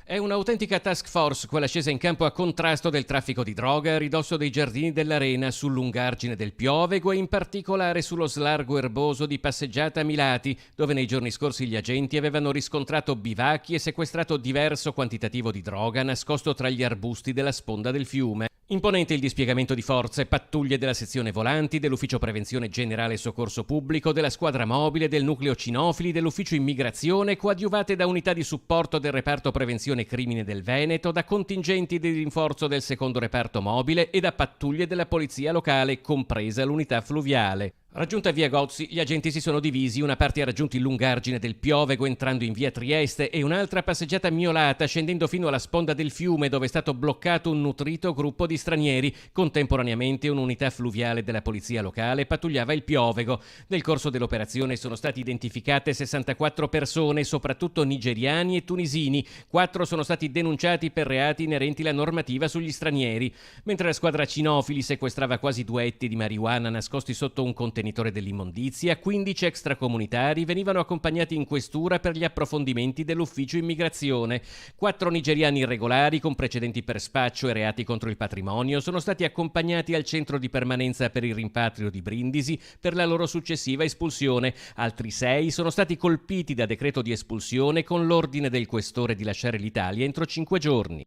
È un'autentica task force quella scesa in campo a contrasto del traffico di droga a ridosso dei giardini dell'Arena, sul lungargine del Piovego e in particolare sullo slargo erboso di Passeggiata Milati, dove nei giorni scorsi gli agenti avevano riscontrato bivacchi e sequestrato diverso quantitativo di droga nascosto tra gli arbusti della sponda del fiume. Imponente il dispiegamento di forze, pattuglie della sezione volanti, dell'ufficio prevenzione generale e soccorso pubblico, della squadra mobile, del nucleo cinofili, dell'ufficio immigrazione, coadiuvate da unità di supporto del reparto prevenzione crimine del Veneto, da contingenti di rinforzo del secondo reparto mobile e da pattuglie della polizia locale, compresa l'unità fluviale. Raggiunta via Gozzi, gli agenti si sono divisi, una parte ha raggiunto il lungargine del Piovego entrando in via Trieste e un'altra passeggiata Miolata scendendo fino alla sponda del fiume dove è stato bloccato un nutrito gruppo di stranieri. Contemporaneamente un'unità fluviale della polizia locale pattugliava il Piovego. Nel corso dell'operazione sono state identificate 64 persone, soprattutto nigeriani e tunisini. 4 sono stati denunciati per reati inerenti alla normativa sugli stranieri. Mentre la squadra cinofili sequestrava quasi 2 etti di marijuana nascosti sotto un contenitore dell'immondizia, 15 extracomunitari venivano accompagnati in questura per gli approfondimenti dell'ufficio immigrazione. 4 nigeriani irregolari con precedenti per spaccio e reati contro il patrimonio sono stati accompagnati al centro di permanenza per il rimpatrio di Brindisi per la loro successiva espulsione. Altri 6 sono stati colpiti da decreto di espulsione con l'ordine del questore di lasciare l'Italia entro 5 giorni.